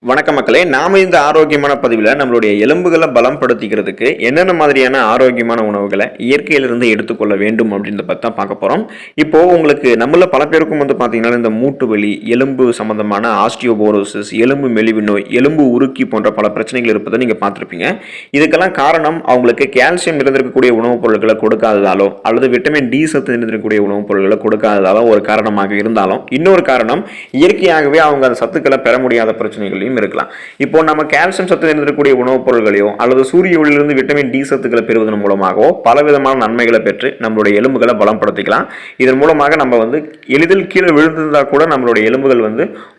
வணக்கம் மக்களே, நாம இந்த ஆரோக்கியமான பதிவில் நம்மளுடைய எலும்புகளை பலப்படுத்திக்கிறதுக்கு என்னென்ன மாதிரியான ஆரோக்கியமான உணவுகளை இயற்கையிலிருந்து எடுத்துக்கொள்ள வேண்டும் அப்படின்றத பற்றி தான் பார்க்க போகிறோம். இப்போது உங்களுக்கு நம்மள பல பேருக்கும் பார்த்தீங்கன்னா இந்த மூட்டு வலி, எலும்பு சம்பந்தமான ஆஸ்டியோபோரோசிஸ், எலும்பு மெலிவு நோய், எலும்பு உருக்கி போன்ற பல பிரச்சனைகள் இருப்பதை நீங்கள் பார்த்துருப்பீங்க. இதுக்கெல்லாம் காரணம் அவங்களுக்கு கால்சியம் இருந்திருக்கக்கூடிய உணவுப் பொருட்களை கொடுக்காததாலோ அல்லது விட்டமின் டி சத்து இருந்திருக்கக்கூடிய உணவுப் பொருட்களை கொடுக்காததாலோ ஒரு காரணமாக இருந்தாலும், இன்னொரு காரணம் இயற்கையாகவே அவங்க அந்த சத்துக்களை பெற முடியாத பிரச்சனைகளையும் இருக்கலாம். இப்போ நம்ம கால்சியம் சத்து இருந்திருக்கக்கூடிய உணவுப் பொருட்களையோ அல்லது சூரிய ஒளியிலிருந்து விட்டமின் டி சத்துக்களை பெறுவதன் மூலமாகவோ பலவிதமான நன்மைகளை பெற்று நம்மளுடைய எலும்புகளை பலப்படுத்திக்கலாம். இதன் மூலமாக நம்ம எளிதில் கீழே விழுந்திருந்தா கூட நம்மளுடைய எலும்புகள்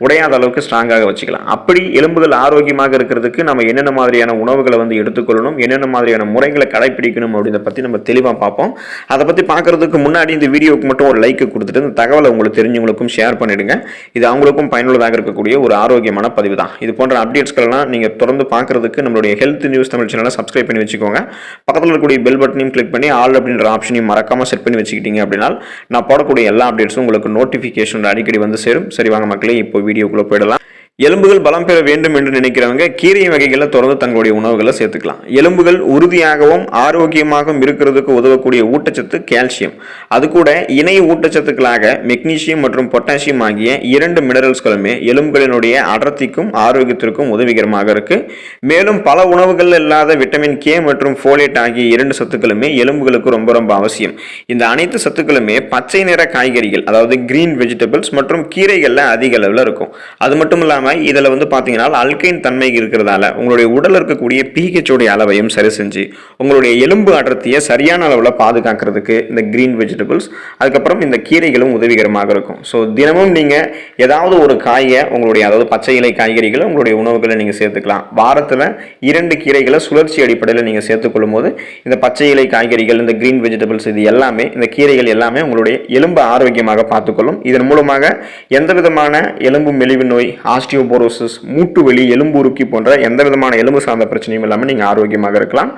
உடையாத அளவுக்கு ஸ்ட்ராங்காக வச்சுக்கலாம். அப்படி எலும்புகள் ஆரோக்கியமாக இருக்கிறதுக்கு நம்ம என்னென்ன மாதிரியான உணவுகளை எடுத்துக்கொள்ளணும், என்னென்ன மாதிரியான முறைகளை கடைபிடிக்கணும் அப்படின்றத பற்றி நம்ம தெளிவாக பார்ப்போம். அதை பற்றி பார்க்கறதுக்கு முன்னாடி இந்த வீடியோவுக்கு மட்டும் ஒரு லைக் கொடுத்துட்டு இந்த தகவலை உங்களுக்கு தெரிஞ்சவங்களுக்கும் ஷேர் பண்ணிடுங்க. இது அவங்களுக்கும் பயனுள்ளதாக இருக்கக்கூடிய ஒரு ஆரோக்கியமான பதிவு தான். இது போன்ற அப்டேட்ஸ்கள்லாம் நீங்கள் தொடர்ந்து பார்க்கறதுக்கு நம்மளுடைய ஹெல்த் நியூஸ் தமிழ் சேனலை சப்ஸ்கிரைப் பண்ணி வச்சுக்கோங்க. பக்கத்தில் இருக்கக்கூடிய பெல் பட்டனையும் கிளிக் பண்ணி ஆல் அப்படின்ற ஆப்ஷனையும் மறக்காமல் செட் பண்ணி வச்சுக்கிட்டீங்க அப்படின்னா நான் போடக்கூடிய எல்லா அப்டேட்ஸும் உங்களுக்கு நோட்டிஃபிகேஷன் அடிக்கடி சேரும். சரி வாங்க மக்களே, இப்போ வீடியோக்குள்ளே போயிடலாம். எலும்புகள் பலம் பெற வேண்டும் என்று நினைக்கிறவங்க கீரை வகைகளை தொடர்ந்து தங்களுடைய உணவுகளை சேர்த்துக்கலாம். எலும்புகள் உறுதியாகவும் ஆரோக்கியமாகவும் இருக்கிறதுக்கு உதவக்கூடிய ஊட்டச்சத்து கால்சியம். அது கூட இணை ஊட்டச்சத்துக்களாக மெக்னீசியம் மற்றும் பொட்டாசியம் ஆகிய 2 மினரல்ஸ்களுமே எலும்புகளினுடைய அடர்த்திக்கும் ஆரோக்கியத்திற்கும் உதவிகரமாக இருக்கு. மேலும் பல உணவுகள் இல்லாத விட்டமின் கே மற்றும் ஃபோலேட் ஆகிய 2 சத்துக்களுமே எலும்புகளுக்கு ரொம்ப ரொம்ப அவசியம். இந்த அனைத்து சத்துக்களுமே பச்சை நிற காய்கறிகள், அதாவது கிரீன் வெஜிடபிள்ஸ் மற்றும் கீரைகள்ல அதிக அளவில் இருக்கும். அது மட்டும் இல்லாமல் இதில் பார்த்தீங்கன்னா அல்கைன் தன்மை இருக்கிறதால உங்களுடைய உடல் இருக்கக்கூடிய pH உடைய அளவையும் சரி செஞ்சு உங்களுடைய எலும்பு அடர்த்தியை சரியான அளவில் பாதுகாக்கிறதுக்கு இந்த கிரீன் வெஜிடபிள்ஸ், அதுக்கப்புறம் இந்த கீரைகளும் உதவிகரமாக இருக்கும். ஸோ தினமும் நீங்கள் ஏதாவது ஒரு காயை அதாவது பச்சை இலை காய்கறிகளை உங்களுடைய உணவுகளை நீங்கள் சேர்த்துக்கலாம். வாரத்தில் 2 கீரைகளை சுழற்சி அடிப்படையில் நீங்கள் சேர்த்துக்கொள்ளும் போது இந்த பச்சை இலை காய்கறிகள், இந்த கிரீன் வெஜிடபிள்ஸ், இது எல்லாமே, இந்த கீரைகள் எல்லாமே உங்களுடைய எலும்பு ஆரோக்கியமாக பார்த்துக்கொள்ளும். இதன் மூலமாக எந்த விதமான எலும்பு மெலிவு நோய், ஆஸ்டியோபோரோசிஸ், மூட்டு வலி, எலும்பு உருக்கி போன்ற எந்த விதமான எலும்பு சார்ந்த பிரச்சனையும் இல்லாமல் நீங்கள் ஆரோக்கியமாக இருக்கலாம்.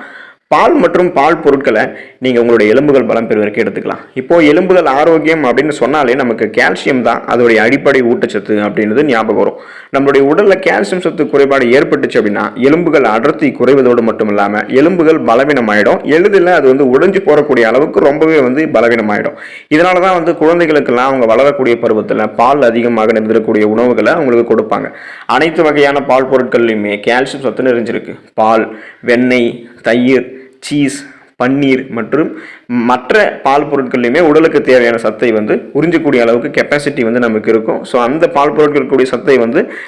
பால் மற்றும் பால் பொருட்களை நீங்கள் உங்களுடைய எலும்புகள் பலம் பெறுவதற்கு எடுத்துக்கலாம். இப்போது எலும்புகள் ஆரோக்கியம் அப்படின்னு சொன்னாலே நமக்கு கால்சியம் தான் அதோடைய அடிப்படை ஊட்டச்சத்து அப்படின்றது ஞாபகம் வரும். நம்மளுடைய உடலில் கால்சியம் சத்து குறைபாடு ஏற்பட்டுச்சு அப்படின்னா எலும்புகள் அடர்த்தி குறைவதோடு மட்டும் இல்லாமல் எலும்புகள் பலவீனமாயிடும். எளிதில் அது உடைஞ்சு போகக்கூடிய அளவுக்கு ரொம்பவே பலவீனமாயிடும். இதனால தான் குழந்தைகளுக்கெல்லாம் அவங்க வளரக்கூடிய பருவத்தில் பால் அதிகமாக நிறைந்திருக்கக்கூடிய உணவுகளை அவங்களுக்கு கொடுப்பாங்க. அனைத்து வகையான பால் பொருட்கள்லையுமே கால்சியம் சத்து நிறைஞ்சிருக்கு. பால், வெண்ணெய், தயிர், சீஸ், பன்னீர் மற்றும் மற்ற பால் பொருட்கள்லையுமே உடலுக்கு தேவையான சத்தை உறிஞ்சக்கூடிய அளவுக்கு கெப்பாசிட்டி நமக்கு இருக்கும். ஸோ அந்த பால் பொருட்கள் கூடிய சத்தை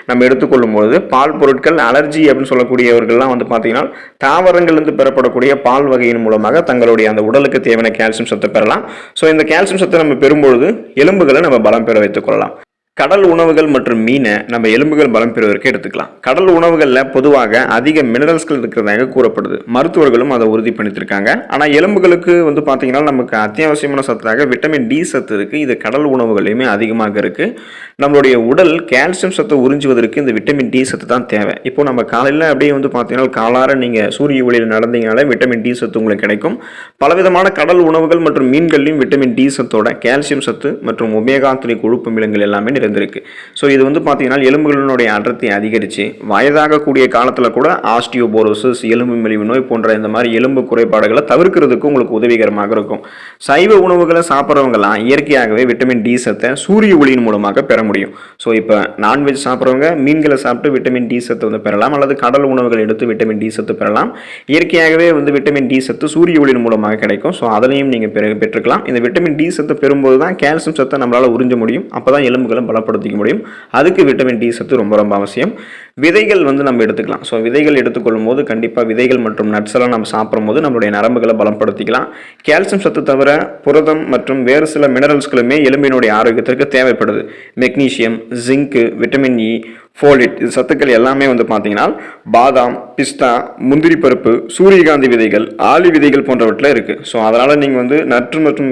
நம்ம எடுத்துக்கொள்ளும் போது பால் பொருட்கள் அலர்ஜி அப்படின்னு சொல்லக்கூடியவர்கள்லாம் பார்த்தீங்கன்னா தாவரங்கள்லேருந்து பெறப்படக்கூடிய பால் வகையின் மூலமாக தங்களுடைய அந்த உடலுக்கு தேவையான கால்சியம் சத்தை பெறலாம். ஸோ இந்த கால்சியம் சத்தை நம்ம பெறும்பொழுது எலும்புகளை நம்ம பலம் பெற வைத்துக் கொள்ளலாம். கடல் உணவுகள் மற்றும் மீனை நம்ம எலும்புகள் பலம் பெறுவதற்கு எடுத்துக்கலாம். கடல் உணவுகளில் பொதுவாக அதிக மினரல்ஸ்கள் இருக்கிறதாக கூறப்படுது. மருத்துவர்களும் அதை உறுதிப்படுத்தியிருக்காங்க. ஆனால் எலும்புகளுக்கு பார்த்தீங்கன்னா நமக்கு அத்தியாவசியமான சத்தாக விட்டமின் டி சத்து இருக்குது. இது கடல் உணவுகளையுமே அதிகமாக இருக்குது. நம்மளுடைய உடல் கால்சியம் சத்தை உறிஞ்சுவதற்கு இந்த விட்டமின் டி சத்து தான் தேவை. இப்போ நம்ம காலையில் அப்படியே பார்த்தீங்கன்னா காலார நீங்கள் சூரிய ஒளியில் நடந்தீங்கனாலே விட்டமின் டி சத்து உங்களுக்கு கிடைக்கும். பலவிதமான கடல் உணவுகள் மற்றும் மீன்கள்லையும் விட்டமின் டி சத்தோட கால்சியம் சத்து மற்றும் ஒமேகா 3 கொழுப்பு அமிலங்கள் எல்லாமே இருக்கு. ஸோ இது பார்த்தீங்கன்னா எலும்புகளினுடைய அடர்த்தி அதிகரித்து வயதாகக்கூடிய காலத்தில் கூட ஆஸ்டியோபோரோசிஸ், எலும்பு மெலிவு நோய் போன்ற இந்த மாதிரி எலும்பு குறைபாடுகளை தவிர்க்கிறதுக்கு உங்களுக்கு உதவிகரமாக இருக்கும். சைவ உணவுகளை சாப்பிட்றவங்கலாம் இயற்கையாகவே விட்டமின் டி சத்தை சூரிய ஒளியின் மூலமாக பெற முடியும். ஸோ இப்போ நான்வெஜ் சாப்பிட்றவங்க மீன்களை சாப்பிட்டு விட்டமின் டி சத்தை பெறலாம், அல்லது கடல் உணவுகள் எடுத்து விட்டமின் டி சத்து பெறலாம். இயற்கையாகவே விட்டமின் டி சத்து சூரிய ஒளியின் மூலமாக கிடைக்கும். ஸோ அதிலையும் நீங்கள் பெற்றுக்கலாம். இந்த விட்டமின் டி சத்தை பெறும்போது தான் கால்சியம் சத்தை நம்மளால் உறிஞ்ச முடியும். அப்போ தான் எலும்புகளை பலப்படுத்திக்க முடியும். அதுக்கு விட்டமின் டி சத்து ரொம்ப ரொம்ப அவசியம். விதைகள் நம்ம எடுத்துக்கலாம். ஸோ விதைகள் எடுத்துக்கொள்ளும் போது கண்டிப்பாக விதைகள் மற்றும் நட்ஸ் எல்லாம் நம்ம சாப்பிடும் போது நம்மளுடைய நரம்புகளை பலப்படுத்திக்கலாம். கால்சியம் சத்து தவிர புரதம் மற்றும் வேறு சில மினரல்ஸ்களுமே எலும்பினுடைய ஆரோக்கியத்திற்கு தேவைப்படுது. Magnesium, zinc, vitamin E, folate, இது சத்துக்கள் எல்லாமே பார்த்தீங்கன்னா பாதாம், பிஸ்தா, முந்திரி பருப்பு, சூரியகாந்தி விதைகள், ஆளி விதைகள் போன்றவற்றில் இருக்குது. ஸோ அதனால் நீங்கள் நட்ஸ் மற்றும்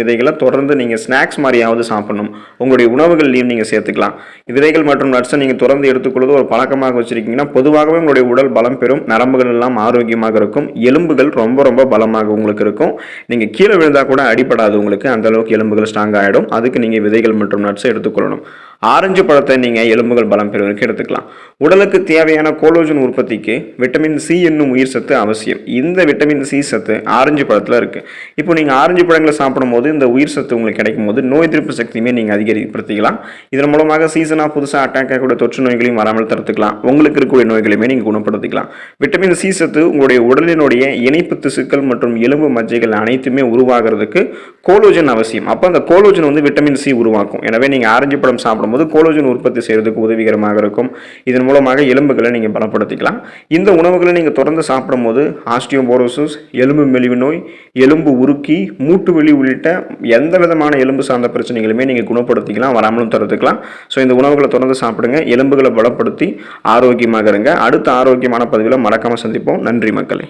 விதைகளை தொடர்ந்து நீங்கள் ஸ்நாக்ஸ் மாதிரியாவது சாப்பிடணும். உங்களுடைய உணவுகள்லையும் நீங்கள் சேர்த்துக்கலாம். விதைகள் மற்றும் நட்ஸை நீங்கள் தொடர்ந்து எடுத்துக்கொள்வது ஒரு பழக்கமாக வச்சுருக்கீங்கன்னா பொதுவாகவே உங்களுடைய உடல் பலம் பெறும். நரம்புகள் எல்லாம் ஆரோக்கியமாக இருக்கும். எலும்புகள் ரொம்ப ரொம்ப பலமாக உங்களுக்கு இருக்கும். நீங்கள் கீழே விழுந்தால் கூட அடிப்படாது. உங்களுக்கு அந்த அளவுக்கு எலும்புகள் ஸ்ட்ராங் ஆகிடும். அதுக்கு நீங்கள் விதைகள் மற்றும் நட்ஸை எடுத்துக்கொள்ளணும். ஆரஞ்சு பழத்தை நீங்கள் எலும்புகள் பலம் பெறுவதற்கு எடுத்துக்கலாம். உடலுக்கு தேவையான கோலோஜன் உற்பத்திக்கு விட்டமின் சி என்னும் உயிர் சத்து அவசியம். இந்த விட்டமின் சி சத்து ஆரஞ்சு பழத்தில் இருக்குது. இப்போ நீங்கள் ஆரஞ்சு பழங்களை சாப்பிடும்போது இந்த உயிர் சத்து உங்களுக்கு கிடைக்கும் போது நோய் எதிர்ப்பு சக்தியுமே நீங்கள் அதிகரிப்படுத்திக்கலாம். இதன் மூலமாக சீசனாக புதுசாக அட்டாக் ஆகக்கூடிய தொற்று நோய்களையும் வராமல் தடுத்துக்கலாம். உங்களுக்கு இருக்கக்கூடிய நோய்களையுமே நீங்கள் குணப்படுத்திக்கலாம். விட்டமின் சி சத்து உங்களுடைய உடலினுடைய இணைப்பு திசுக்கள் மற்றும் எலும்பு மஜ்ஜைகள் அனைத்துமே உருவாகிறதுக்கு கோலோஜன் அவசியம். அப்போ அந்த கோலோஜன் விட்டமின் சி உருவாக்கும். எனவே நீங்கள் ஆரஞ்சு பழம் சாப்பிடும்போது கோலோஜன் உற்பத்தி செய்வதற்கு உதவிகரமாக இருக்கும். இதன் மூலமாக எலும்புகளை நீங்கள் பலப்படுத்திக்கலாம். இந்த உணவுகளை நீங்கள் தொடர்ந்து சாப்பிடும்போது ஆஸ்டியோபோரோசிஸ், எலும்பு மெலிவு நோய், எலும்பு உருக்கி, மூட்டு வலி உள்ளிட்ட எந்த விதமான எலும்பு சார்ந்த பிரச்சனைகளுமே நீங்கள் குணப்படுத்திக்கலாம், வராமலும் தடுத்துக்கலாம். ஸோ இந்த உணவுகளை தொடர்ந்து சாப்பிடுங்க, எலும்புகளை பலப்படுத்தி ஆரோக்கியமாக இருங்க. அடுத்த ஆரோக்கியமான பதிவில் மறக்காமல் சந்திப்போம். நன்றி மக்களே.